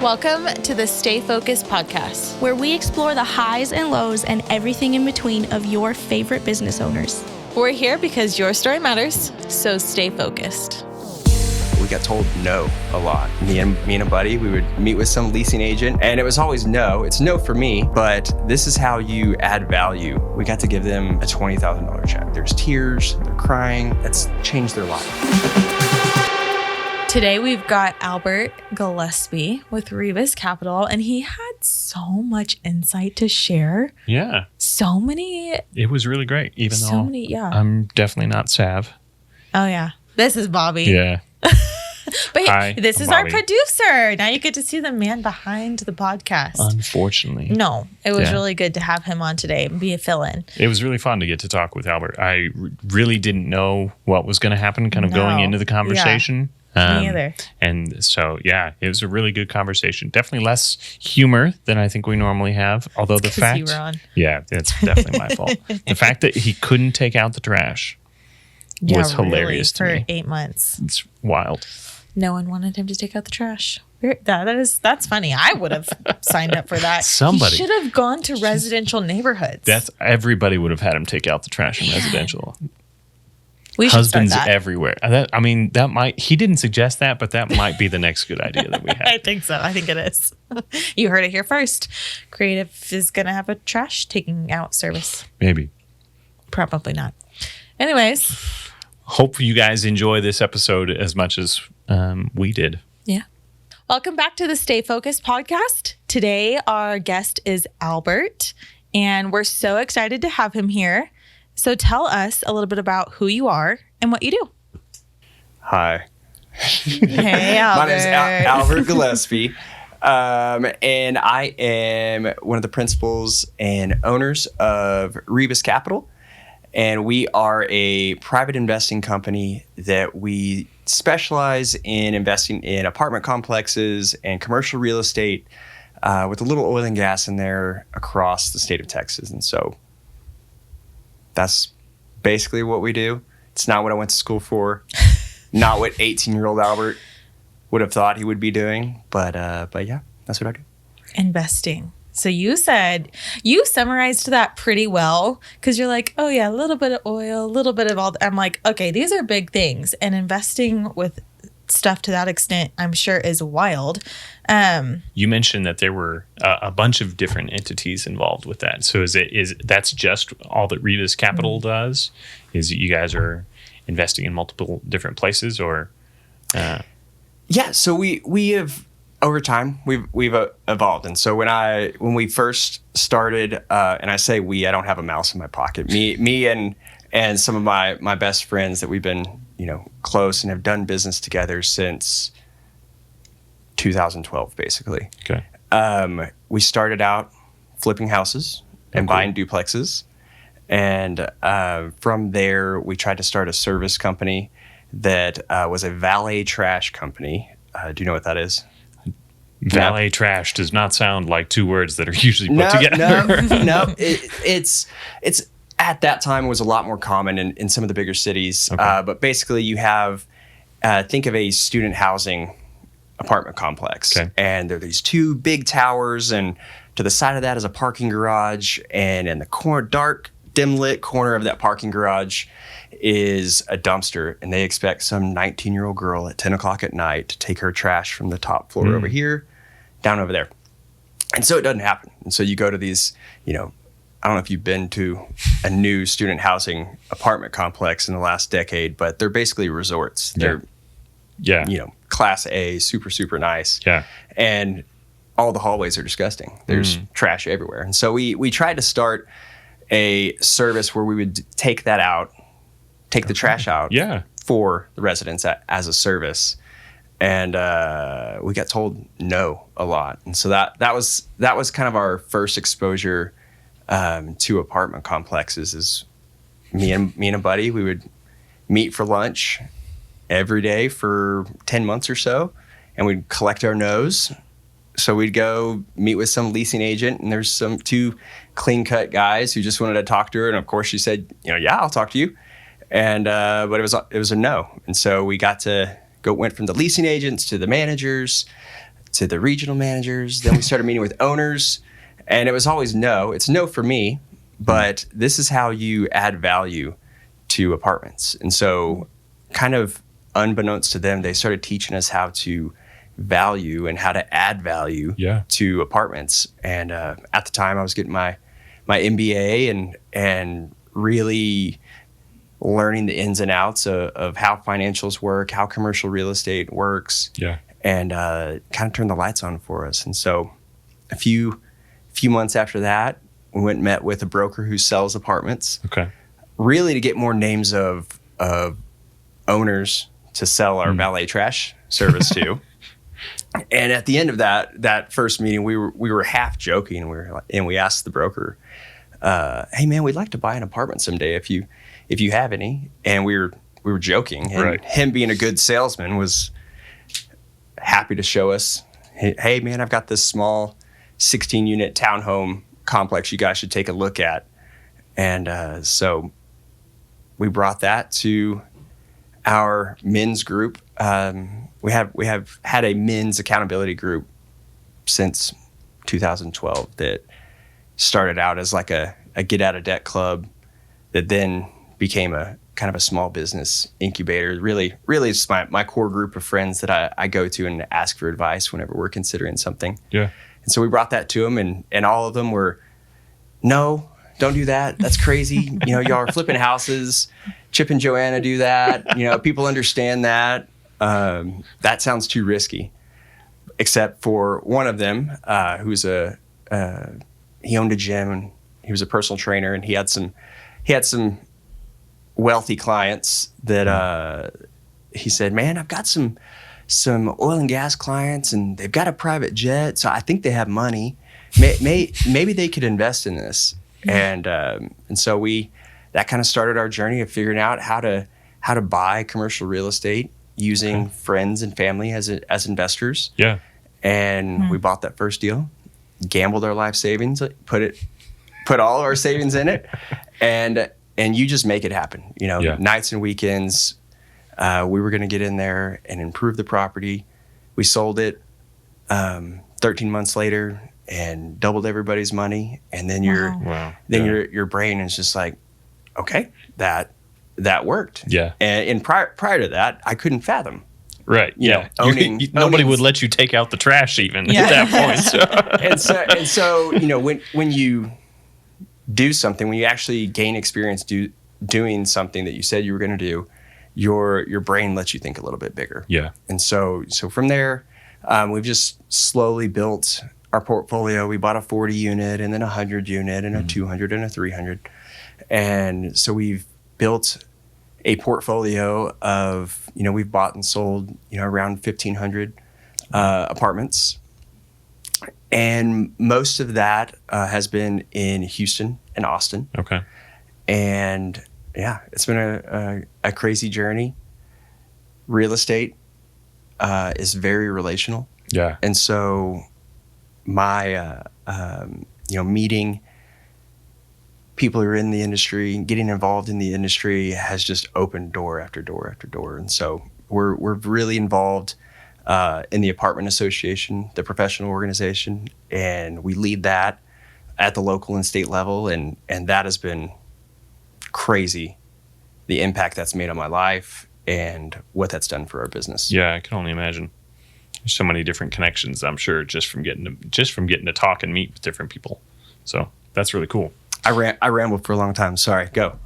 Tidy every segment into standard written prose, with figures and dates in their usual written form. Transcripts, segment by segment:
Welcome to the Stay Focused podcast, where we explore the highs and lows and everything in between of your favorite business owners. We're here because your story matters, so stay focused. We got told no a lot. Me and a buddy, we would meet with some leasing agent, and it was always no. It's no for me, but this is how you add value. We got to give them a $20,000 check. There's tears, they're crying. That's changed their life. Today we've got Albert Gillispie with Rebus Capital, and he had so much insight to share. Yeah. So many. It was really great, even so though many, yeah. I'm definitely not Sav. Oh, yeah. This is Bobby. Yeah. But Hi, this is Bobby. Our producer. Now you get to see the man behind the podcast. Unfortunately. No, it was Yeah. really good to have him on today and be a fill-in. It was really fun to get to talk with Albert. I really didn't know what was going to happen kind of going into the conversation. Me either. And so, yeah, it was a really good conversation. Definitely less humor than I think we normally have. Although the fact, you were on. yeah, it's definitely my fault. The fact that he couldn't take out the trash was hilarious to for me. 8 months. It's wild. No one wanted him to take out the trash. That's funny. I would have signed up for that. Somebody he should have gone to residential neighborhoods. Everybody would have had him take out the trash in residential. We should Husbands start that. everywhere. He didn't suggest that, but that might be the next good idea that we have. I think so. I think it is. You heard it here first. Creative is going to have a trash taking out service. Maybe. Probably not. Anyways. Hope you guys enjoy this episode as much as we did. Yeah. Welcome back to the Stay Focused podcast. Today, our guest is Albert, and we're so excited to have him here. So tell us a little bit about who you are and what you do. Hi. Hey, Albert. My name is Albert Gillispie, and I am one of the principals and owners of Rebus Capital. And we are a private investing company that we specialize in investing in apartment complexes and commercial real estate with a little oil and gas in there across the state of Texas. And so that's basically what we do. It's not what I went to school for, not what 18-year-old Albert would have thought he would be doing. But yeah, that's what I do. Investing. So you summarized that pretty well because you're like, oh yeah, a little bit of oil, a little bit of all. I'm like, okay, these are big things, and investing with stuff to that extent, I'm sure, is wild. You mentioned that there were a bunch of different entities involved with that. So that's just all that Rebus Capital does? Is you guys are investing in multiple different places, or? Yeah. So we have. Over time, we've evolved, and so when we first started, and I say we, I don't have a mouse in my pocket. Me and some of my best friends that we've been close and have done business together since 2012, basically. Okay. We started out flipping houses and buying duplexes, and from there we tried to start a service company that was a valet trash company. Do you know what that is? Valet trash does not sound like two words that are usually put together. No. It's at that time was a lot more common in some of the bigger cities. Okay. But basically, you have think of a student housing apartment complex, and there are these two big towers, and to the side of that is a parking garage, and in the dark, dim lit corner of that parking garage is a dumpster, and they expect some 19-year-old girl at 10 o'clock at night to take her trash from the top floor over here down over there. And so it doesn't happen. And so you go to these, I don't know if you've been to a new student housing apartment complex in the last decade, but they're basically resorts. They're, class A, super, super nice. Yeah. And all the hallways are disgusting. There's trash everywhere. And so we tried to start a service where we would take the trash out for the residents as a service. And we got told no a lot. And so that was kind of our first exposure to apartment complexes. Is me and a buddy, we would meet for lunch every day for 10 months or so, and we'd collect our no's. So we'd go meet with some leasing agent, and there's two clean-cut guys who just wanted to talk to her. And of course she said, yeah, I'll talk to you. And but it was a no. And so we got to went from the leasing agents to the managers to the regional managers. Then we started meeting with owners, and it was always no. It's no for me, but this is how you add value to apartments. And so kind of unbeknownst to them, they started teaching us how to value and how to add value to apartments. And at the time I was getting my MBA and really learning the ins and outs of how financials work, how commercial real estate works, and kind of turned the lights on for us. And so a few months after that, we went and met with a broker who sells apartments. Okay. Really to get more names of owners to sell our valet trash service to. And at the end of that first meeting, we were half joking. We asked the broker, "Hey man, we'd like to buy an apartment someday if you have any." And we were joking. And him being a good salesman was happy to show us, "Hey man, I've got this small 16-unit townhome complex you guys should take a look at." And so we brought that to our men's group. We have had a men's accountability group since 2012 that started out as like a get out of debt club that then became a kind of a small business incubator. Really it's my core group of friends that I go to and ask for advice whenever we're considering something. Yeah. And so we brought that to them, and all of them were, "No, don't do that. That's crazy. Y'all are flipping houses. Chip and Joanna do that. People understand that. That sounds too risky." Except for one of them, who's he owned a gym and he was a personal trainer, and he had some wealthy clients that he said, "Man, I've got some oil and gas clients, and they've got a private jet, so I think they have money. Maybe they could invest in this." And so that kind of started our journey of figuring out how to buy commercial real estate using friends and family as investors. Yeah. And we bought that first deal, gambled our life savings, put all of our savings in it, and you just make it happen. Nights and weekends, we were going to get in there and improve the property. We sold it 13 months later and doubled everybody's money. And then your brain is just like, okay, that worked. Yeah. And prior to that, I couldn't fathom. Right. Nobody would let you take out the trash even at that point. So. and so when you do something, when you actually gain experience doing something that you said you were going to do, your brain lets you think a little bit bigger. Yeah. And so from there, we've just slowly built our portfolio. We bought a 40 unit and then a 100 unit and a 200 and a 300. And so we've built a portfolio of, we've bought and sold, around 1,500 apartments. And most of that has been in Houston and Austin. Okay. And yeah, it's been a crazy journey. Real estate is very relational. Yeah. And so my, meeting people who are in the industry, getting involved in the industry has just opened door after door after door. And so we're really involved in the apartment association, the professional organization, and we lead that at the local and state level. And that has been crazy, the impact that's made on my life and what that's done for our business. Yeah, I can only imagine. There's so many different connections, I'm sure, just from getting to talk and meet with different people. So that's really cool. I rambled for a long time. Sorry, go.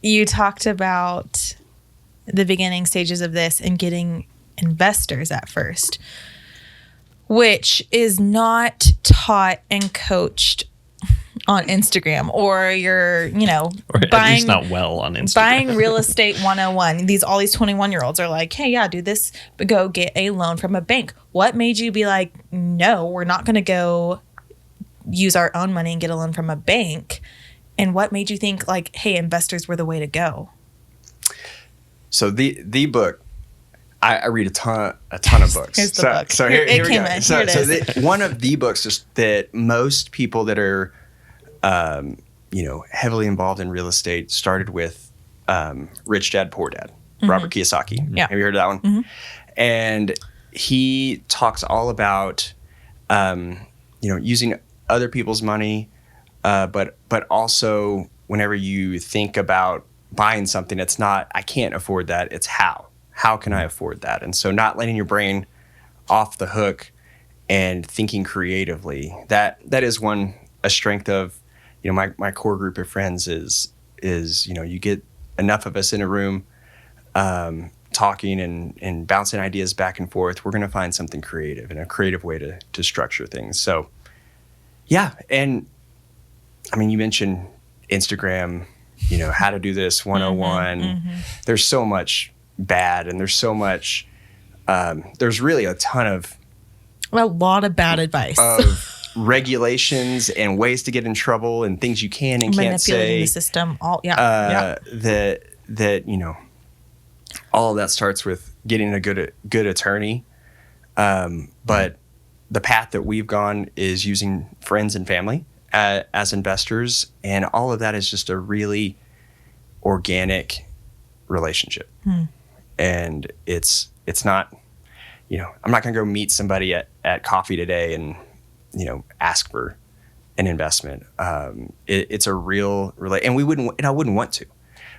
You talked about the beginning stages of this and getting investors at first, which is not taught and coached on Instagram, or you're, or at least not well on Instagram. Buying real estate 101. All these 21-year-olds are like, "Hey, yeah, do this, but go get a loan from a bank." What made you be like, "No, we're not going to go use our own money and get a loan from a bank"? And what made you think like, "Hey, investors were the way to go"? So the book, I read a ton of books. Here's the book. So here we go. So one of the books is that most people that are heavily involved in real estate started with Rich Dad, Poor Dad, Robert Kiyosaki. Yeah. Have you heard of that one? Mm-hmm. And he talks all about, using other people's money, but also whenever you think about buying something, it's not, I can't afford that. It's how can I afford that? And so not letting your brain off the hook and thinking creatively, that is a strength of, my core group of friends is, you get enough of us in a room, talking and bouncing ideas back and forth, we're going to find something creative and a creative way to structure things. So, yeah. And I mean, you mentioned Instagram, how to do this 101. There's so much bad, and there's so much, there's really a lot of bad advice. Of regulations and ways to get in trouble and things you can and can't say. Manipulating the system. That all of that starts with getting a good attorney. But the path that we've gone is using friends and family as investors, and all of that is just a really organic relationship. And it's not, I'm not going to go meet somebody at coffee today and, ask for an investment. It's a real, and I wouldn't want to.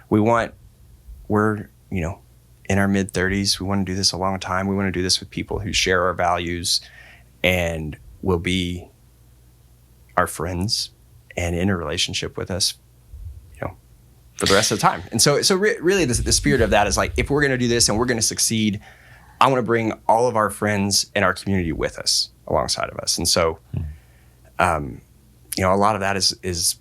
We're in our mid 30s. We want to do this a long time. We want to do this with people who share our values and will be our friends and in a relationship with us, for the rest of the time. And so really the spirit of that is like, if we're going to do this and we're going to succeed, I want to bring all of our friends in our community with us, alongside of us. And so, a lot of that is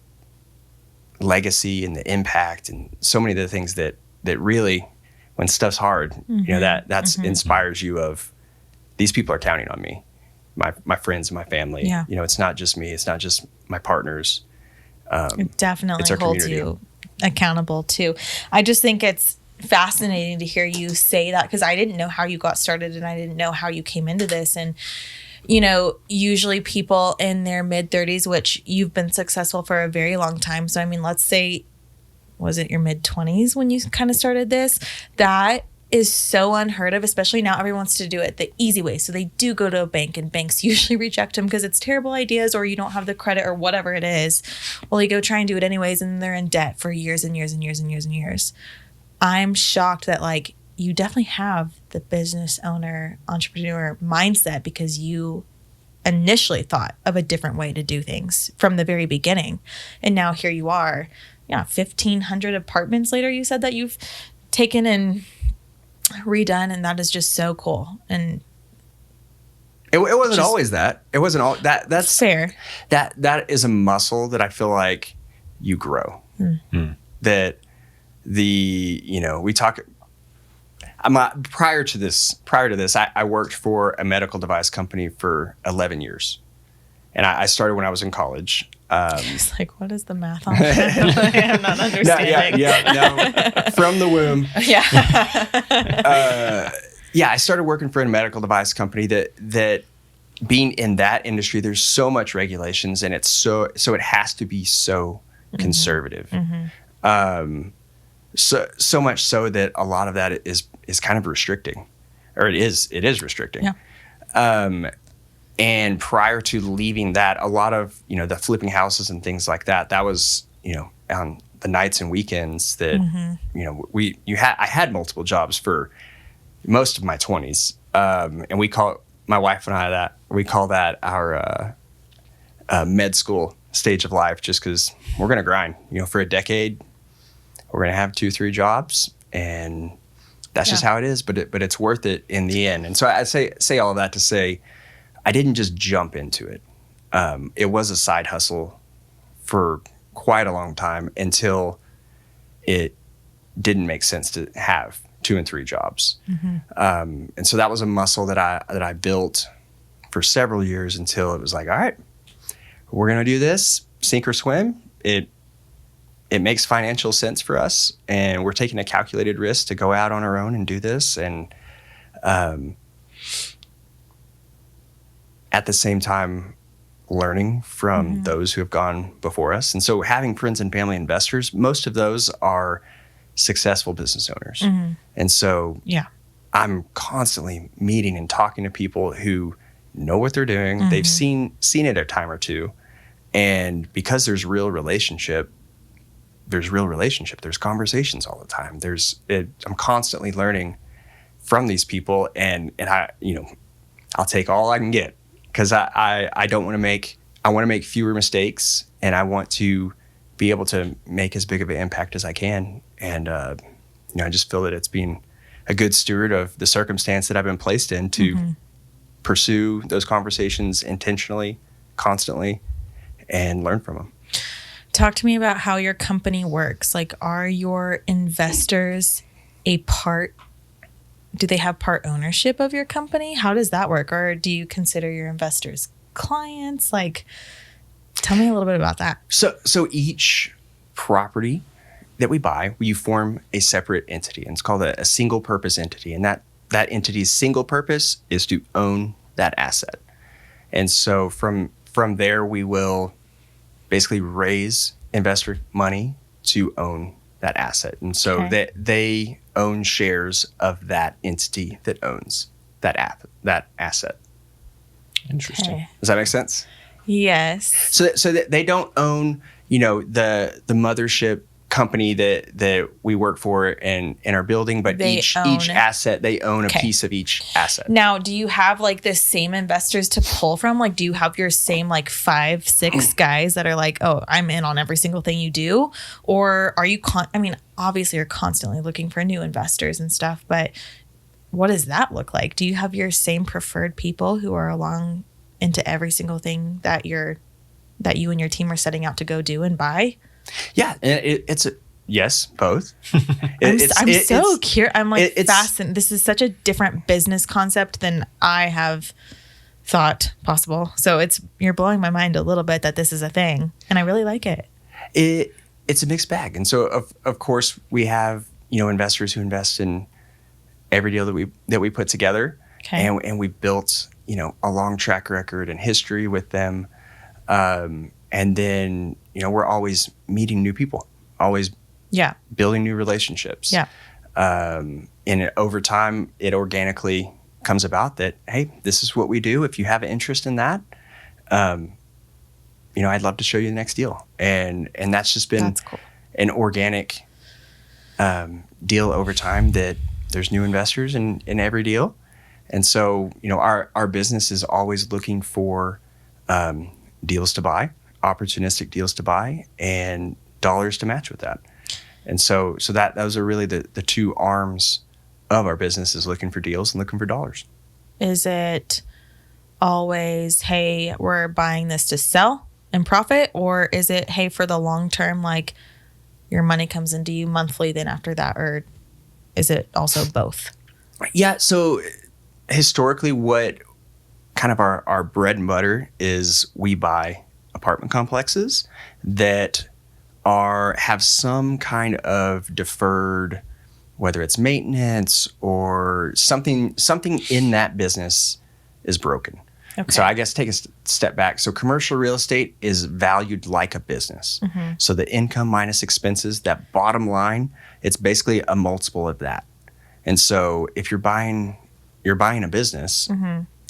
legacy and the impact and so many of the things that really, when stuff's hard, that's inspires you of, these people are counting on me, my friends and my family. Yeah. It's not just me. It's not just my partners. It definitely it's our holds community. You accountable too. I just think it's fascinating to hear you say that, because I didn't know how you got started and I didn't know how you came into this. And, usually people in their mid 30s, which you've been successful for a very long time. So, I mean, let's say, was it your mid 20s when you kind of started this? That is so unheard of, especially now everyone wants to do it the easy way. So they do go to a bank, and banks usually reject them because it's terrible ideas, or you don't have the credit or whatever it is. Well, you go try and do it anyways, and they're in debt for years and years and years and years and years. I'm shocked that you definitely have the business owner, entrepreneur mindset, because you initially thought of a different way to do things from the very beginning. And now here you are, 1,500 apartments later, you said that you've taken and redone, and that is just so cool. And it wasn't always that. It wasn't all that. That's fair. That is a muscle that I feel like you grow. That we talk. Prior to this, I worked for a medical device company for 11 years, and I started when I was in college. It's like, what is the math on that? I'm not understanding. No, from the womb. I started working for a medical device company that being in that industry, there's so much regulations, and it's so it has to be so conservative. So much so that a lot of that is kind of restricting, or it is restricting. Yeah. And prior to leaving that, a lot of, the flipping houses and things like that was, on the nights and weekends that, I had multiple jobs for most of my 20s. And my wife and I, we call that our med school stage of life, just because we're going to grind, for a decade. We're going to have 2-3 jobs, and that's just how it is. But it's worth it in the end. And so I say all of that to say, I didn't just jump into it. It was a side hustle for quite a long time until it didn't make sense to have 2 and 3 jobs. And so that was a muscle that I built for several years until it was like, all right, we're going to do this, sink or swim. It makes financial sense for us, and we're taking a calculated risk to go out on our own and do this. And at the same time, learning from those who have gone before us. And so having friends and family investors, most of those are successful business owners. And so I'm constantly meeting and talking to people who know what they're doing. Mm-hmm. They've seen it a time or two. And because there's real relationship, there's conversations all the time. I'm constantly learning from these people, and I, I'll take all I can get, because I don't want to make, I want to make fewer mistakes, and I want to be able to make as big of an impact as I can. And, I just feel that it's being a good steward of the circumstance that I've been placed in to pursue those conversations intentionally, constantly, and learn from them. Talk to me about how your company works. Like, are your investors do they have part ownership of your company? How does that work? Or do you consider your investors clients? Like, tell me a little bit about that. So each property that we buy, we form a separate entity, and it's called a single purpose entity. And that entity's single purpose is to own that asset. And so from there, we will basically raise investor money to own that asset. And so that they own shares of that entity that owns that asset. Interesting. Okay. Does that make sense? Yes. So that they don't own, the mothership company that we work for in our building, but each asset, they own a piece of each asset. Now, do you have like the same investors to pull from? Like, do you have your same like 5, 6 guys that are like, oh, I'm in on every single thing you do? Or are you, obviously you're constantly looking for new investors and stuff, but what does that look like? Do you have your same preferred people who are along into every single thing that you and your team are setting out to go do and buy? Yeah, it's yes, both. I'm so curious. I'm like fascinated. This is such a different business concept than I have thought possible. So you're blowing my mind a little bit that this is a thing, and I really like it. It's a mixed bag, and so of course we have investors who invest in every deal that we put together, and we built a long track record and history with them, and then we're always meeting new people, always building new relationships. Yeah. And over time, it organically comes about that, hey, this is what we do. If you have an interest in that, I'd love to show you the next deal. And that's just been an organic deal over time, that there's new investors in every deal. And so, our business is always looking for deals to buy, opportunistic deals to buy, and dollars to match with that. And so those are really the two arms of our business, is looking for deals and looking for dollars. Is it always, hey, we're buying this to sell and profit? Or is it, hey, for the long term, like your money comes into you monthly, then after that? Or is it also both? Yeah. So historically, what kind of our bread and butter is, we buy apartment complexes that have some kind of deferred, whether it's maintenance or something in that business is broken. Okay. So I guess take a step back. So commercial real estate is valued like a business. Mm-hmm. So the income minus expenses, that bottom line, it's basically a multiple of that. And so if you're buying a business,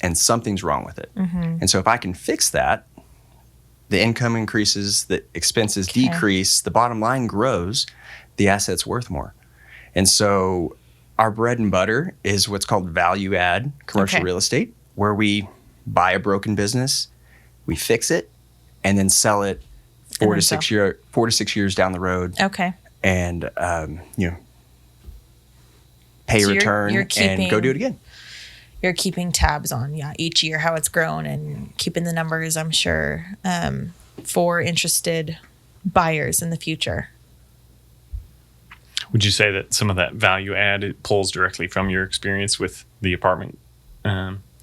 and something's wrong with it. Mm-hmm. And so if I can fix that, the income increases, the expenses decrease, the bottom line grows, the asset's worth more. And so our bread and butter is what's called value add commercial real estate, where we buy a broken business, we fix it, and then sell it 4 to 6 years down the road. Okay. And pay a return and go do it again. You're keeping tabs on, each year how it's grown, and keeping the numbers, I'm sure, for interested buyers in the future. Would you say that some of that value add, it pulls directly from your experience with the apartment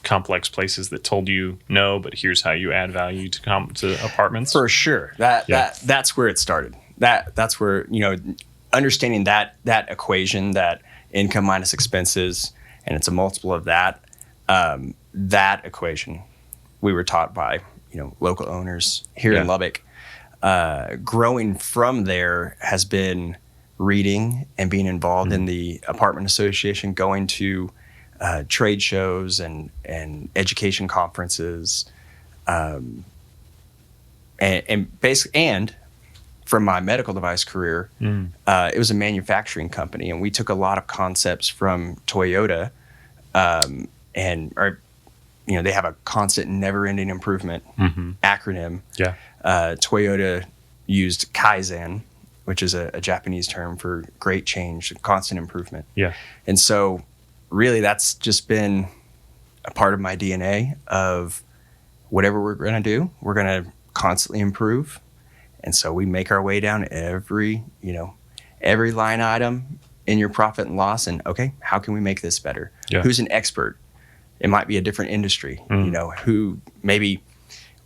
complex places that told you no, but here's how you add value to apartments? For sure. That's where it started. That's where, understanding that equation, that income minus expenses, and it's a multiple of that. That equation we were taught by, local owners here in Lubbock. Growing from there has been reading and being involved in the apartment association, going to trade shows and education conferences, and from my medical device career, it was a manufacturing company, and we took a lot of concepts from Toyota, they have a constant, never-ending improvement acronym. Yeah, Toyota used Kaizen, which is a Japanese term for great change, constant improvement. Yeah, and so really, that's just been a part of my DNA of whatever we're going to do, we're going to constantly improve. And so we make our way down every line item in your profit and loss. And okay, how can we make this better? Yeah. Who's an expert? It might be a different industry, who maybe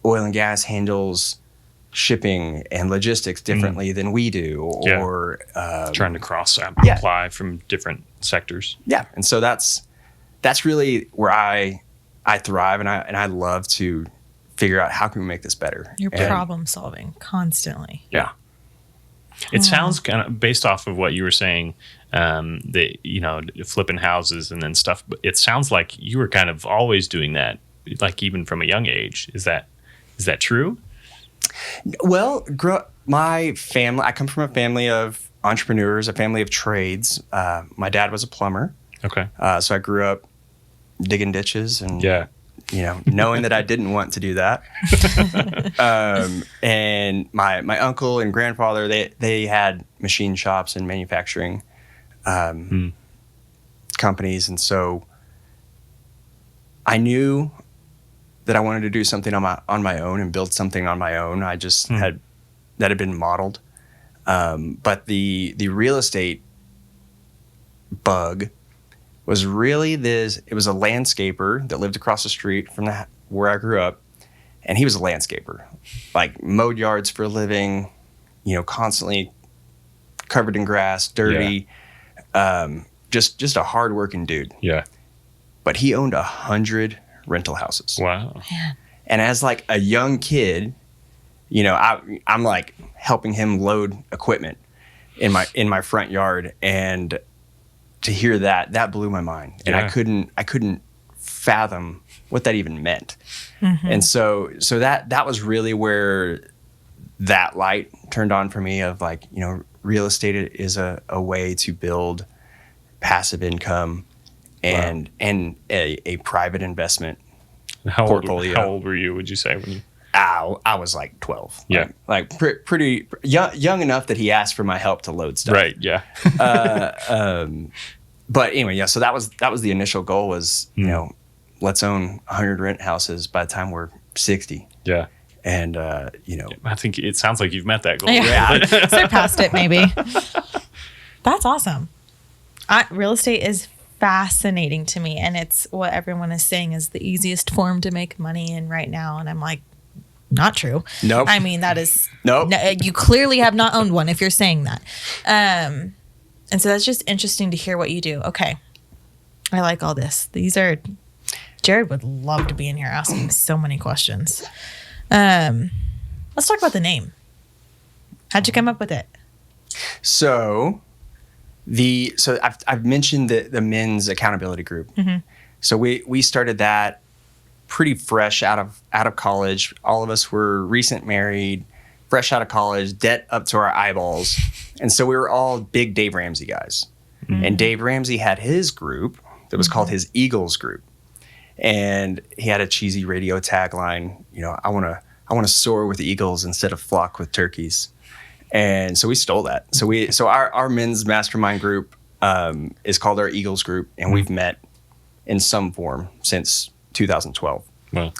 oil and gas handles shipping and logistics differently than we do, or trying to cross apply from different sectors. Yeah. And so that's really where I thrive, and I love to figure out how can we make this better. You're problem solving constantly. Yeah. It sounds kind of, based off of what you were saying, flipping houses and then stuff, but it sounds like you were kind of always doing that, like even from a young age. Is that true? Well, my family, I come from a family of entrepreneurs, a family of trades. My dad was a plumber. Okay. So I grew up digging ditches and knowing that I didn't want to do that. And my uncle and grandfather, they had machine shops and manufacturing companies. And so I knew that I wanted to do something on my own and build something on my own. I just had been modeled. But the real estate bug was really it was a landscaper that lived across the street from where I grew up. And he was a landscaper, like mowed yards for a living, constantly covered in grass, dirty, just a hardworking dude. Yeah. But he owned 100 rental houses. Wow. And as like a young kid, I'm like helping him load equipment in my front yard, and to hear that blew my mind, and I couldn't fathom what that even meant. And so that was really where that light turned on for me of like, real estate is a way to build passive income and a private investment portfolio. How old were you, would you say, when you? I was like 12. Yeah. Like pretty young enough that he asked for my help to load stuff. Right. Yeah. But anyway, so that was the initial goal was, let's own 100 rent houses by the time we're 60. Yeah. And, I think it sounds like you've met that goal. Yeah. Surpassed it, maybe. That's awesome. Real estate is fascinating to me. And it's what everyone is saying is the easiest form to make money in right now. And I'm like, not true. Nope. I mean, that is... Nope. You clearly have not owned one if you're saying that. And so that's just interesting to hear what you do. Okay. I like all this. Jared would love to be in here asking so many questions. Let's talk about the name. How'd you come up with it? So I've mentioned the men's accountability group. Mm-hmm. So we started that pretty fresh out of college. All of us were recent married, fresh out of college, debt up to our eyeballs. And so we were all big Dave Ramsey guys. Mm-hmm. And Dave Ramsey had his group that was called his Eagles group. And he had a cheesy radio tagline, I want to soar with eagles instead of flock with turkeys. And so we stole that. So our men's mastermind group is called our Eagles group, and we've met in some form since 2012. Wow.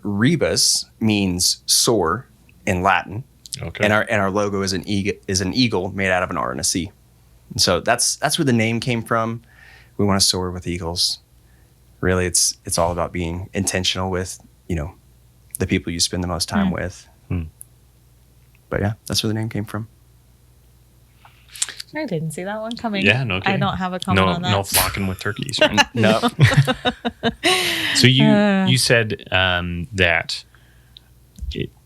Rebus means soar in Latin. Okay. And our logo is an eagle made out of an R and a C. And so that's where the name came from. We want to soar with eagles. Really, it's all about being intentional with, the people you spend the most time with. But yeah, that's where the name came from. I didn't see that one coming. Yeah, no kidding. I don't have a comment on that. No flocking with turkeys. Right? No. So you said that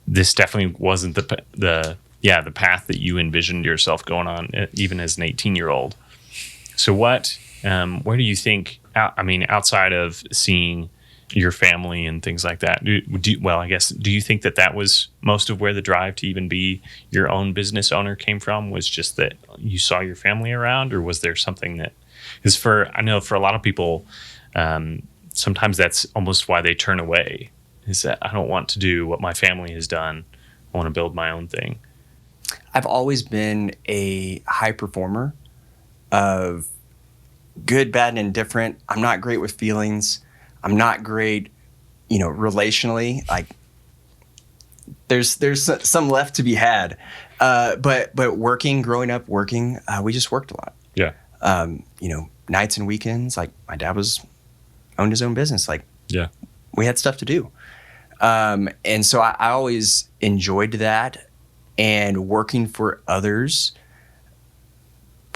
this definitely wasn't the path that you envisioned yourself going on, even as an 18-year-old. So what where do you think, outside of seeing your family and things like that, do you think that was most of where the drive to even be your own business owner came from, was just that you saw your family around, or was there something that is I know for a lot of people, sometimes that's almost why they turn away, is that I don't want to do what my family has done. I want to build my own thing. I've always been a high performer of good, bad, and indifferent. I'm not great with feelings. I'm not great, relationally. Like there's some left to be had. But growing up working, we just worked a lot. Yeah. Nights and weekends, like my dad owned his own business. Like, yeah, we had stuff to do. And so I always enjoyed that, and working for others,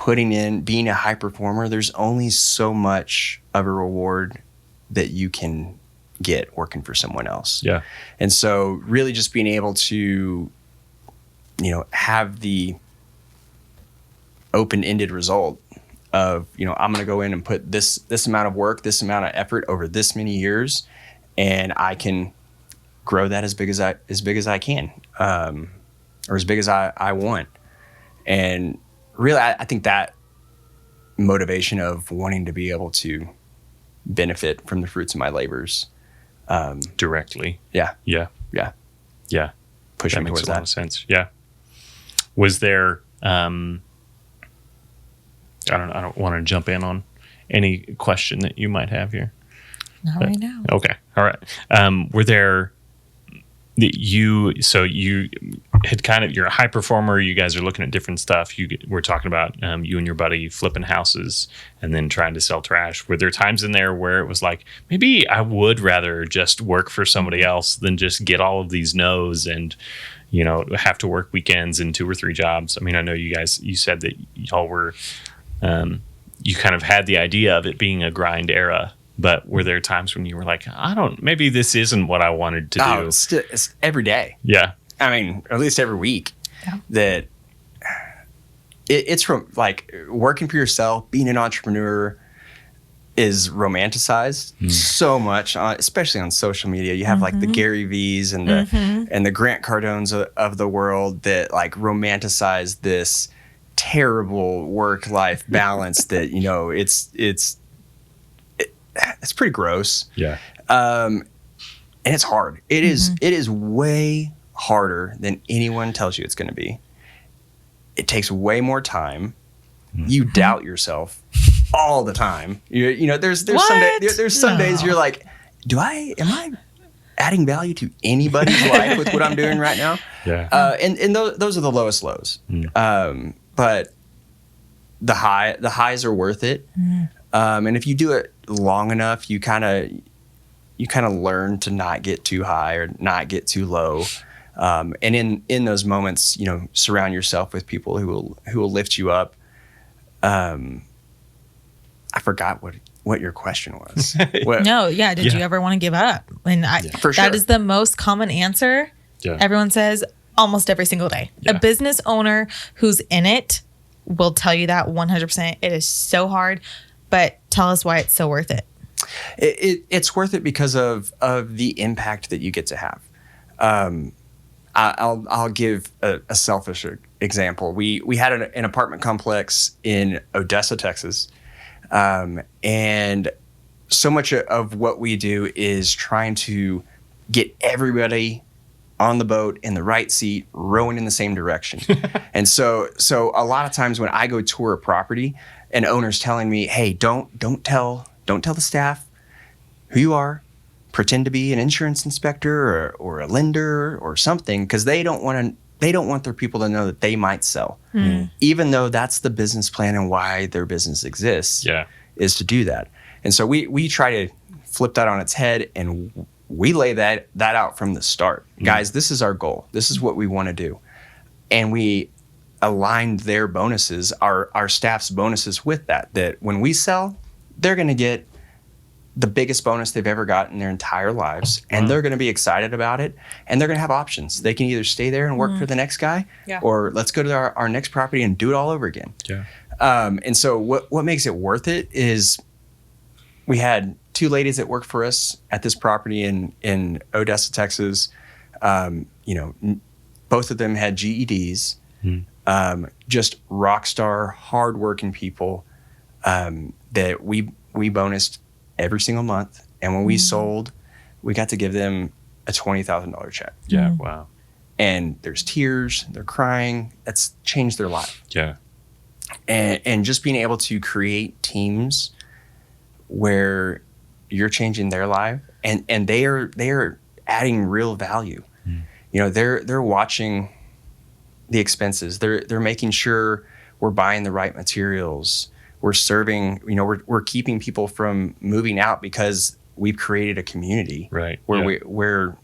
being a high performer, there's only so much of a reward that you can get working for someone else. Yeah. And so really just being able to, have the open-ended result of, I'm going to go in and put this amount of work, this amount of effort over this many years, and I can grow that as big as I can, or as big as I want. And really, I think that motivation of wanting to be able to benefit from the fruits of my labors directly. Yeah. That Pushing makes towards a lot that. of sense. Yeah. Was there? I don't want to jump in on any question that you might have here. Not right now. Okay. All right. Were there? You had you're a high performer. You guys are looking at different stuff. We're talking about you and your buddy flipping houses and then trying to sell trash. Were there times in there where it was like, maybe I would rather just work for somebody else than just get all of these no's and, have to work weekends and 2 or 3 jobs? I mean, I know you said that y'all were, you kind of had the idea of it being a grind era. But were there times when you were like, maybe this isn't what I wanted to do? It's every day. Yeah. I mean, at least every week. Yeah. That it's from like working for yourself, being an entrepreneur is romanticized so much, especially on social media. You have like the Gary V's and the Grant Cardones of the world that like romanticize this terrible work-life balance that, it's pretty gross. Yeah. And it's hard. It is way harder than anyone tells you it's going to be. It takes way more time. You doubt yourself all the time. There's some days you're like, am I adding value to anybody's life with what I'm doing right now? Yeah. And those are the lowest lows. But the highs are worth it. And if you do it long enough, you kind of learn to not get too high or not get too low. And in those moments, surround yourself with people who will lift you up. I forgot what your question was. No, yeah. Did you ever want to give up? And For sure. That is the most common answer. Yeah. Everyone says almost every single day. Yeah. A business owner who's in it will tell you that 100%. It is so hard, but tell us why it's so worth it. It's worth it because of the impact that you get to have. I'll give a selfish example. We had an apartment complex in Odessa, Texas, and so much of what we do is trying to get everybody on the boat in the right seat, rowing in the same direction. And so a lot of times when I go tour a property, an owner's telling me, "Hey, don't tell the staff who you are. Pretend to be an insurance inspector or a lender or something, because they don't want their people to know that they might sell, even though that's the business plan and why their business exists. Yeah, is to do that. And so we try to flip that on its head, and we lay that out from the start. Guys, this is our goal. This is what we want to do, and we aligned their bonuses, our staff's bonuses, with that when we sell, they're going to get the biggest bonus they've ever gotten in their entire lives, and they're going to be excited about it, and they're going to have options. They can either stay there and work for the next guy, or let's go to our next property and do it all over again. Yeah. And so what makes it worth it is we had 2 ladies that worked for us at this property in Odessa, Texas. Both of them had GEDs, just rock star, hardworking people that we bonused every single month. And when we sold, we got to give them a $20,000 check. Yeah, wow. And there's tears, they're crying. That's changed their life. Yeah. And just being able to create teams where you're changing their life and they are adding real value. They're watching the expenses. They're making sure we're buying the right materials. We're serving, we're keeping people from moving out because we've created a community, right? Where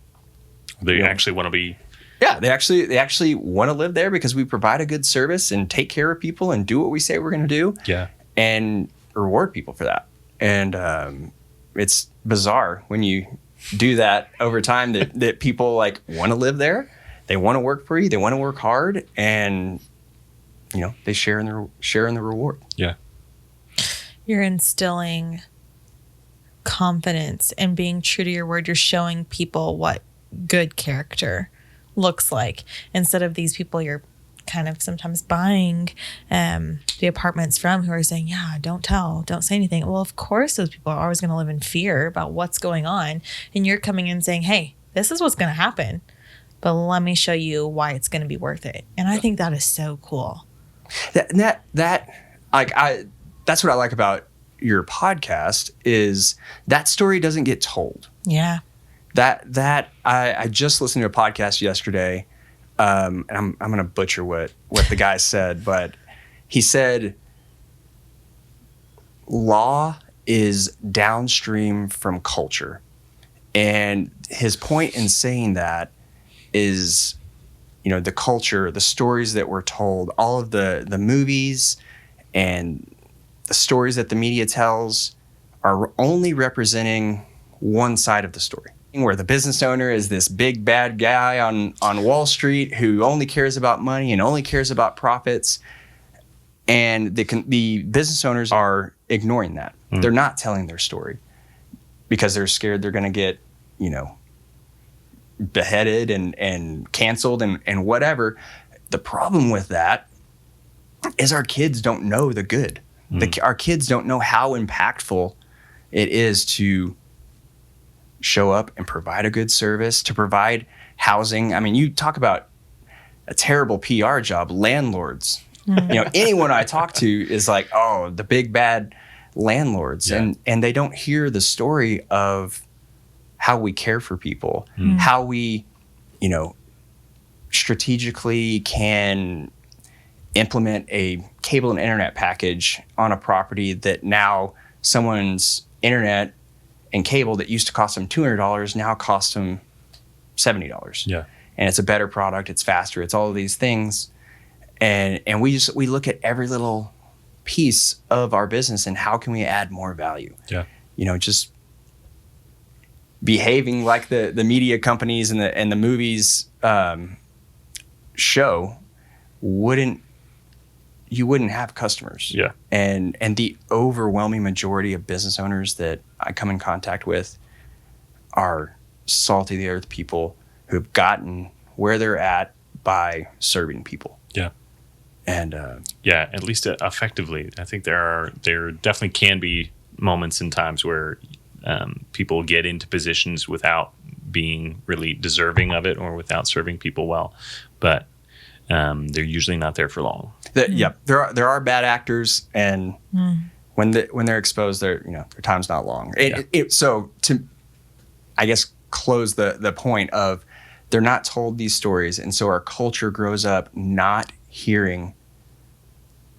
they actually want to be. Yeah, they actually want to live there because we provide a good service and take care of people and do what we say we're going to do. Yeah, and reward people for that. And it's bizarre when you do that over time that people like want to live there. They want to work for you. They want to work hard, and they share in the reward. Yeah, you're instilling confidence and being true to your word. You're showing people what good character looks like, instead of these people you're kind of sometimes buying the apartments from who are saying, don't say anything. Well, of course those people are always going to live in fear about what's going on, and you're coming in saying, hey, this is what's going to happen, but let me show you why it's going to be worth it. And I think that is so cool. That's what I like about your podcast is that story doesn't get told. Yeah. That I just listened to a podcast yesterday, and I'm going to butcher what the guy said, but he said law is downstream from culture. And his point in saying that is, the culture, the stories that were told, all of the movies and the stories that the media tells are only representing one side of the story, where the business owner is this big bad guy on Wall Street who only cares about money and only cares about profits. And the business owners are ignoring that. They're not telling their story because they're scared they're going to get, beheaded and canceled and whatever. The problem with that is our kids don't know the good. Our kids don't know how impactful it is to show up and provide a good service, to provide housing. I mean, you talk about a terrible PR job, landlords. Anyone I talk to is like, oh, the big bad landlords. Yeah. And they don't hear the story of how we care for people, how we, strategically can implement a cable and internet package on a property that now someone's internet and cable that used to cost them $200 now costs them $70. Yeah. And it's a better product, it's faster, it's all of these things. And we look at every little piece of our business and how can we add more value? Yeah. Just behaving like the media companies and the movies show you wouldn't have customers. Yeah. And the overwhelming majority of business owners that I come in contact with are salty the earth people who've gotten where they're at by serving people. Yeah. And at least effectively. I think there definitely can be moments and times where people get into positions without being really deserving of it or without serving people well, but they're usually not there for long. There are bad actors, and when they're exposed, their time's not long. So to, I guess, close the point of they're not told these stories, and so our culture grows up not hearing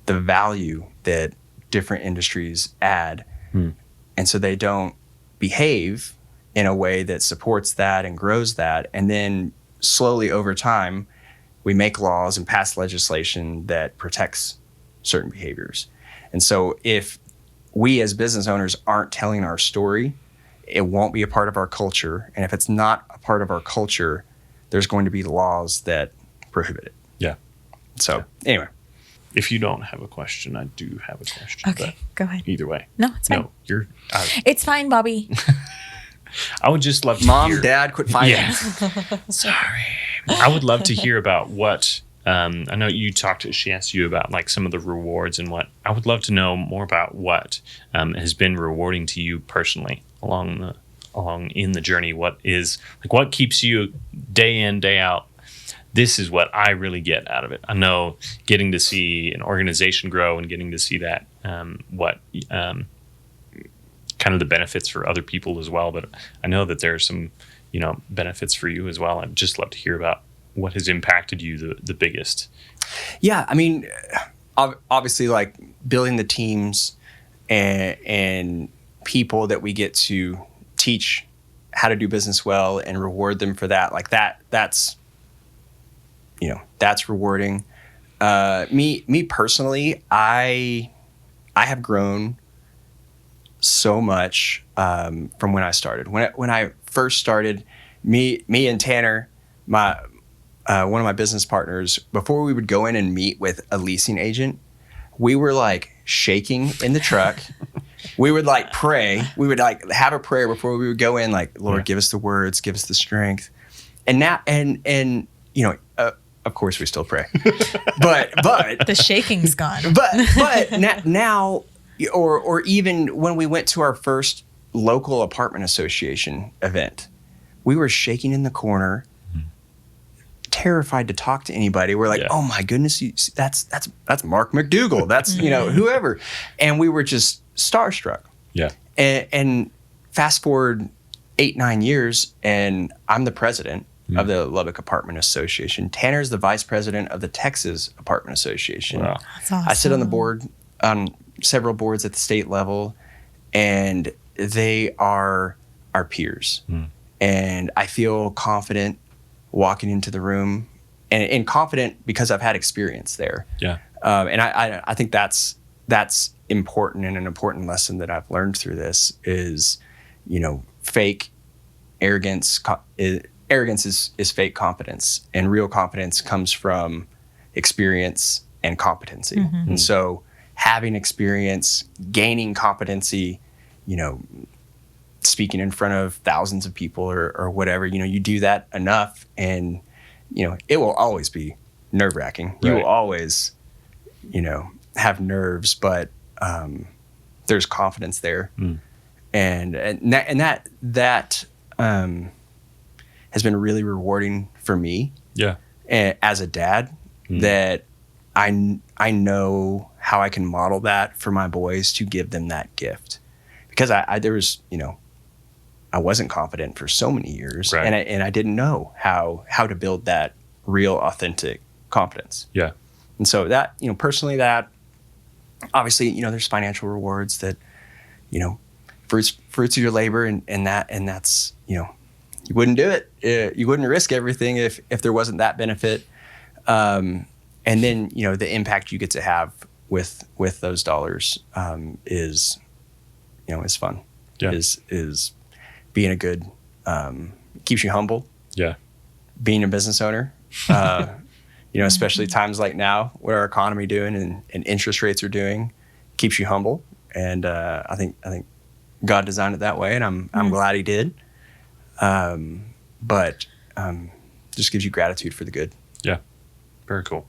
the value that different industries add, and so they don't behave in a way that supports that and grows that, and then slowly over time we make laws and pass legislation that protects certain behaviors. And so if we as business owners aren't telling our story, it won't be a part of our culture. And if it's not a part of our culture, there's going to be laws that prohibit it. Yeah. So anyway. If you don't have a question, I do have a question. Okay, go ahead. Either way. No, it's fine. No, it's fine, Bobby. I would just love to Mom, hear. Dad, quit fighting. Yeah. Sorry. I would love to hear about what, I know she asked you about like some of the rewards and what, I would love to know more about what has been rewarding to you personally along in the journey. What keeps you day in, day out? This is what I really get out of it. I know getting to see an organization grow and getting to see that, kind of the benefits for other people as well. But I know that there are some, benefits for you as well. I'd just love to hear about what has impacted you the biggest. Yeah. I mean, obviously like building the teams and people that we get to teach how to do business well and reward them for that. Like that's rewarding. Me personally, I have grown so much from when I started. When I first started, me and Tanner, one of my business partners, before we would go in and meet with a leasing agent, we were like shaking in the truck. We would like pray. We would like have a prayer before we would go in, like, Lord, give us the words, give us the strength. And now, of course we still pray, but the shaking's gone. But now, or even when we went to our first local apartment association event, we were shaking in the corner, terrified to talk to anybody. We're like, oh my goodness, that's Mark McDougall. That's whoever, and we were just starstruck. Yeah. And fast forward 8-9 years, and I'm the president of the Lubbock Apartment Association. Tanner's the vice president of the Texas Apartment Association. Wow. That's awesome. I sit on the board, on several boards at the state level, and they are our peers. And I feel confident walking into the room, and confident because I've had experience there. Yeah. And I think that's important, and an important lesson that I've learned through this is, fake arrogance. Arrogance is fake confidence, and real confidence comes from experience and competency. Mm-hmm. And so having experience, gaining competency, speaking in front of thousands of people or whatever, you do that enough, and, it will always be nerve-wracking. Right. You will always, have nerves, but there's confidence there. And that has been really rewarding for me. Yeah. As a dad, that I know how I can model that for my boys to give them that gift, because there was, I wasn't confident for so many years, right. and I didn't know how to build that real, authentic confidence. Yeah. And so that, personally, that obviously, there's financial rewards that, fruits of your labor, and that's, you wouldn't do it. You wouldn't risk everything if there wasn't that benefit. And then, the impact you get to have with those dollars is fun. Yeah. Is being a good, keeps you humble. Yeah. Being a business owner, especially times like now, what our economy doing and interest rates are doing, keeps you humble. And I think God designed it that way, and I'm glad He did. But just gives you gratitude for the good. Yeah. Very cool.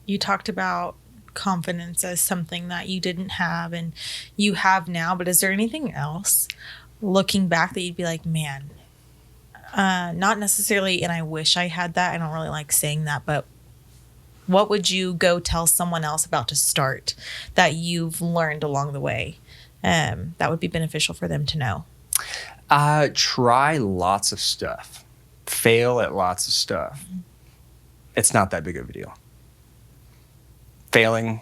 You talked about confidence as something that you didn't have and you have now, but is there anything else looking back that you'd be like, man, not necessarily, and I wish I had that. I don't really like saying that, but what would you go tell someone else about to start that you've learned along the way that would be beneficial for them to know? Try lots of stuff. Fail at lots of stuff. It's not that big of a deal. Failing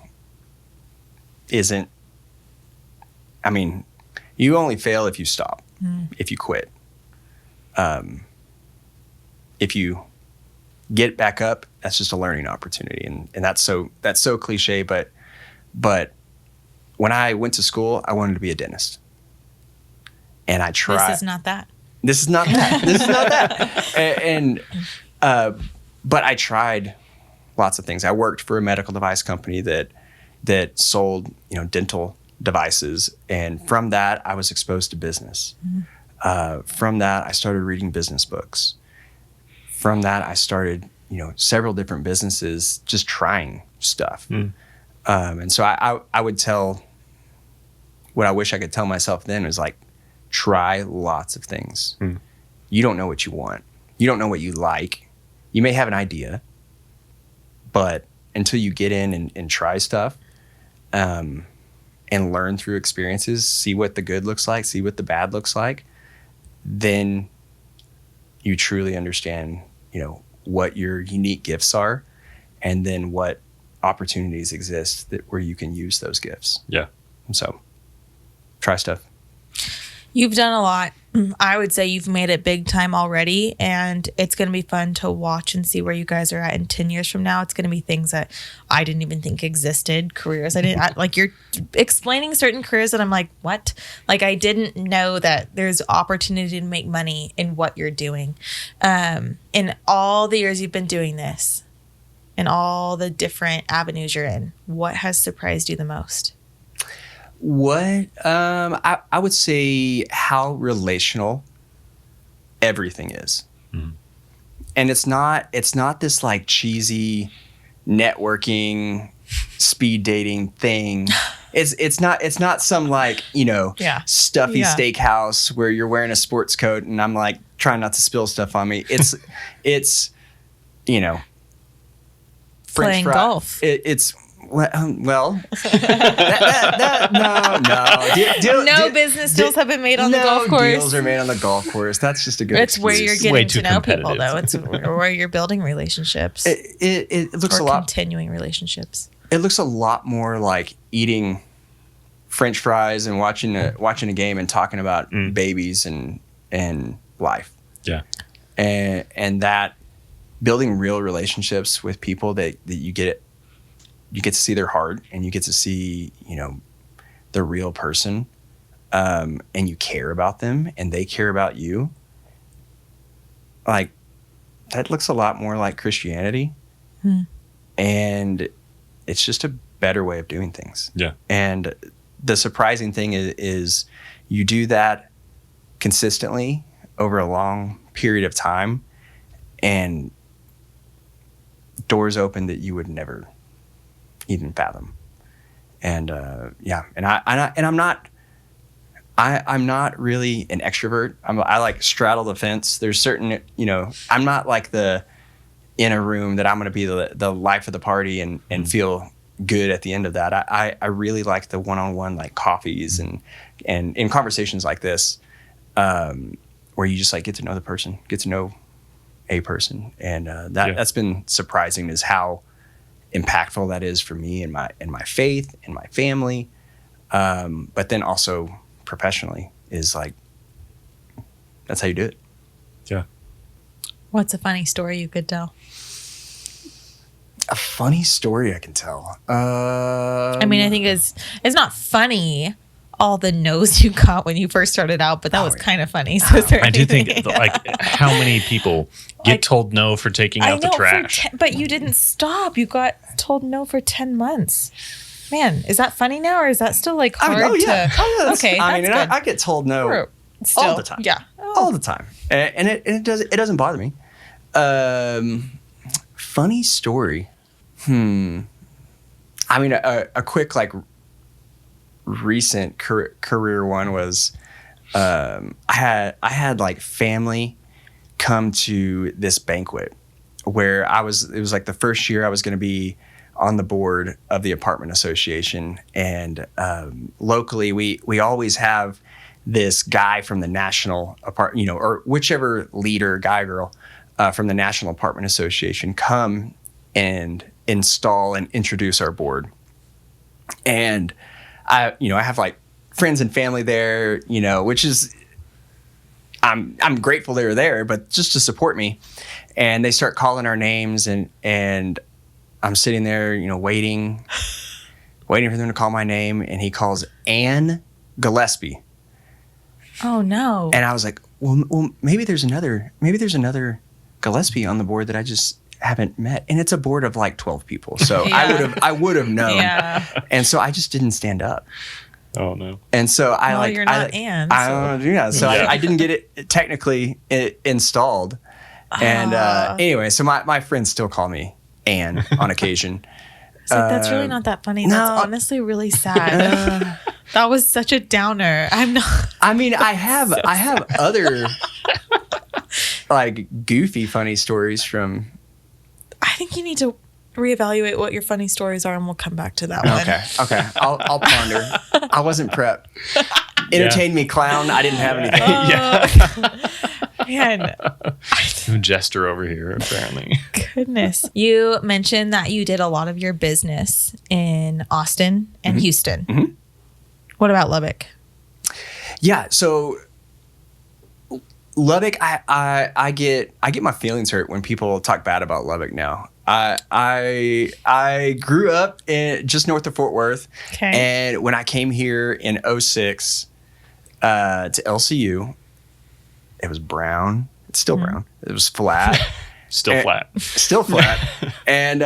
isn't, you only fail if you stop, if you quit. If you get back up, that's just a learning opportunity. And that's so cliche, but when I went to school, I wanted to be a dentist. And I tried. This is not that. This is not that. And but I tried lots of things. I worked for a medical device company that sold, dental devices. And from that, I was exposed to business. From that, I started reading business books. From that, I started, several different businesses, just trying stuff. And so I would tell, what I wish I could tell myself then was like, try lots of things. You don't know what you want. You don't know what you like. You may have an idea, but until you get in and try stuff, and learn through experiences, see what the good looks like, see what the bad looks like, then you truly understand, what your unique gifts are, and then what opportunities exist where you can use those gifts. Yeah. And so try stuff. You've done a lot. I would say you've made it big time already, and it's going to be fun to watch and see where you guys are at in 10 years from now. It's going to be things that I didn't even think existed, careers. Like you're explaining certain careers that I'm like, what? Like I didn't know that there's opportunity to make money in what you're doing. In all the years you've been doing this, in all the different avenues you're in, what has surprised you the most? What I would say how relational everything is. And it's not this like cheesy networking speed dating thing. It's not some like, stuffy steakhouse where you're wearing a sports coat and I'm like trying not to spill stuff on me. It's French playing golf. It's no. Business deals have been made on the golf course. No deals are made on the golf course. That's just a good It's where you're excuse. getting to know people, though. It's where you're building relationships. It looks or a lot continuing relationships. It looks a lot more like eating French fries and watching a game and talking about babies and life. Yeah, and that building real relationships with people that you get to see their heart and you get to see, the real person, and you care about them and they care about you. Like that looks a lot more like Christianity. And it's just a better way of doing things. Yeah. And the surprising thing is you do that consistently over a long period of time and doors open that you would never even fathom. And I'm not really an extrovert. I like straddle the fence. There's certain, I'm not like the in a room that I'm going to be the life of the party and feel good at the end of that. I really like the one-on-one like coffees and in conversations like this, where you just like get to know the person, get to know a person. And that's been surprising is how impactful that is for me and my faith and my family. But then also professionally is like, that's how you do it. Yeah. What's a funny story you could tell? A funny story I can tell. I think it's not funny, all the no's you got when you first started out, but that was kind of funny. So I do think like how many people get told no for taking out the trash. But you didn't stop. You got told no for 10 months. Man, is that funny now or is that still like hard to? Okay, I get told no all the time. Yeah, all the time, and it doesn't bother me. Funny story. A quick like recent career one was I had like family come to this banquet where it was like the first year I was going to be on the board of the apartment association, and locally we always have this guy from the national apartment, or whichever leader, guy or girl, from the National Apartment Association come and install and introduce our board. And I have like friends and family there, which is, I'm grateful they were there, but just to support me. And they start calling our names and I'm sitting there, waiting for them to call my name. And he calls Ann Gillespie. Oh no. And I was like, well, maybe there's another Gillespie on the board that I just haven't met, and it's a board of like 12 people. So I would have known. Yeah. And so I just didn't stand up. Oh no. And so you're not Ann. So I didn't get it technically installed. And anyway, so my friends still call me Ann on occasion. It's like, that's really not that funny. no. That's honestly really sad. That was such a downer. I'm not. I mean, I have other like goofy funny stories from. I think you need to reevaluate what your funny stories are, and we'll come back to that one. Okay. I'll ponder. I wasn't prepped. Entertain me, clown. I didn't have anything. Man, Jester over here, apparently. goodness. You mentioned that you did a lot of your business in Austin and Houston. Mm-hmm. What about Lubbock? Yeah, so Lubbock, I get my feelings hurt when people talk bad about Lubbock now. I grew up just north of Fort Worth, and when I came here in 2006 to LCU, it was brown. It's still brown. It was flat. Still flat. And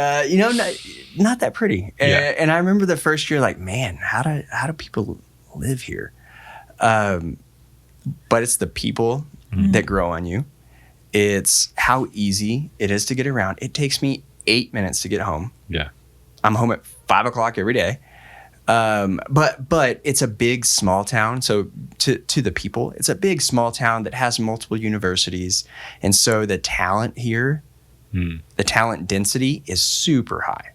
not that pretty. And I remember the first year, like, man, how do people live here? But it's the people that grow on you. It's how easy it is to get around. It takes me 8 minutes to get home. Yeah. I'm home at 5 o'clock every day. But it's a big small town. So to the people, it's a big small town that has multiple universities. And so the talent here, the talent density is super high.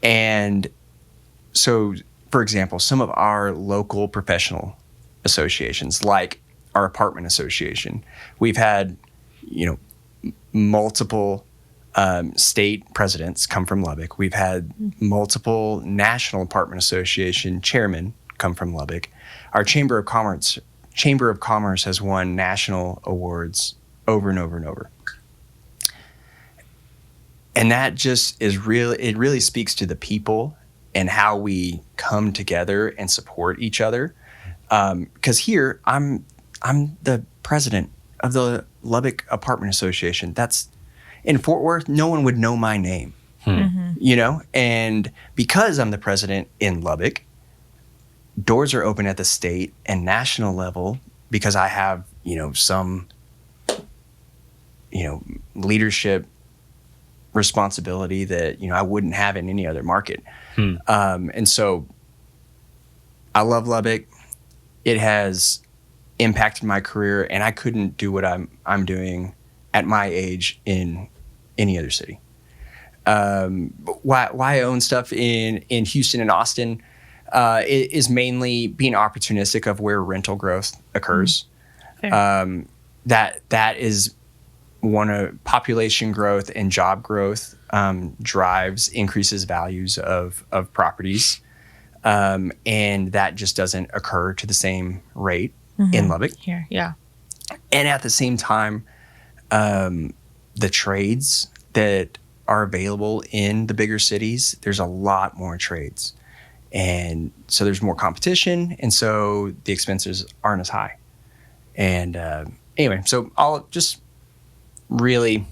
And so, for example, some of our local professional associations, like our apartment association, we've had, multiple state presidents come from Lubbock. We've had multiple national apartment association chairmen come from Lubbock. Our Chamber of Commerce has won national awards over and over and over. And that just is it really speaks to the people and how we come together and support each other. Because here I'm the president of the Lubbock Apartment Association. That's in Fort Worth, no one would know my name, and because I'm the president in Lubbock, doors are open at the state and national level because I have, some, leadership responsibility that, I wouldn't have in any other market. And so I love Lubbock. It has impacted my career, and I couldn't do what I'm doing at my age in any other city. Why I own stuff in Houston and Austin is mainly being opportunistic of where rental growth occurs. That is one of population growth and job growth increases values of properties. And that just doesn't occur to the same rate in Lubbock. Here, yeah. And at the same time, the trades that are available in the bigger cities, there's a lot more trades. And so there's more competition, and so the expenses aren't as high. And anyway, so I'll just really,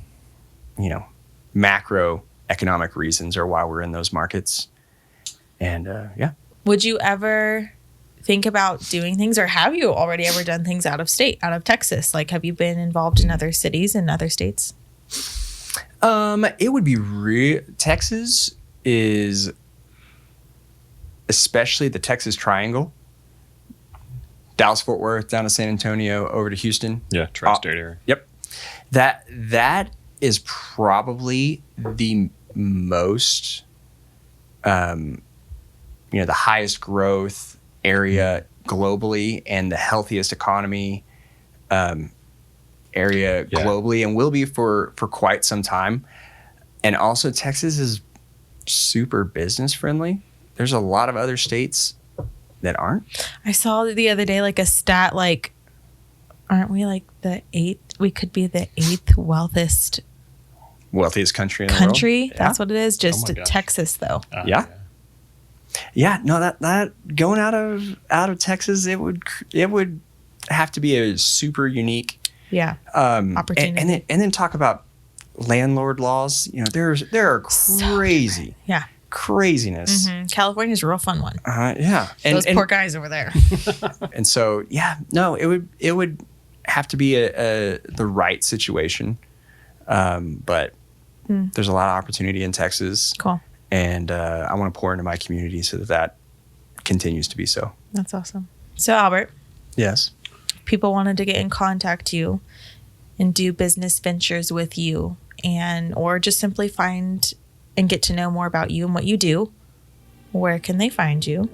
macroeconomic reasons are why we're in those markets. And Would you ever think about doing things, or have you already ever done things out of state, out of Texas? Like, have you been involved in other cities and other states? It would be Texas is, especially the Texas Triangle, Dallas, Fort Worth, down to San Antonio, over to Houston. Yeah, tri-state area. Yep. That is probably the most, the highest growth area globally and the healthiest economy area globally, and will be for quite some time. And also, Texas is super business friendly. There's a lot of other states that aren't. I saw the other day like a stat, like, aren't we like the 8th? We could be the 8th wealthiest country in the world. That's what it is. Just Texas, though. Yeah. No, that going out of Texas, it would have to be a super unique opportunity. And then talk about landlord laws, there are crazy, craziness. Mm-hmm. California's a real fun one. Yeah, those poor guys over there. And so, it would have to be the right situation, but there's a lot of opportunity in Texas. Cool. And I want to pour into my community so that continues to be so. That's awesome. So Albert, yes, people wanted to get in contact with you and do business ventures with you, or just simply find and get to know more about you and what you do. Where can they find you?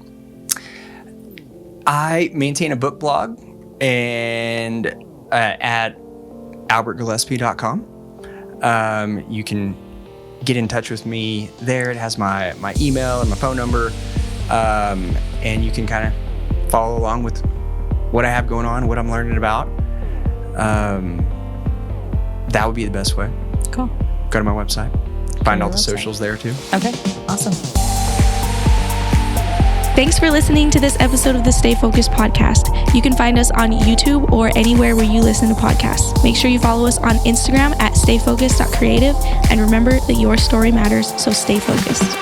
I maintain a book blog and at albertgillispie.com. You can get in touch with me there. It has my email and my phone number, and you can kind of follow along with what I have going on, what I'm learning about. That would be the best way. Cool. Go to my website. Find all the socials there too. Okay, awesome. Thanks for listening to this episode of the Stay Focused podcast. You can find us on YouTube or anywhere where you listen to podcasts. Make sure you follow us on Instagram at stayfocused.creative. And remember that your story matters, so stay focused.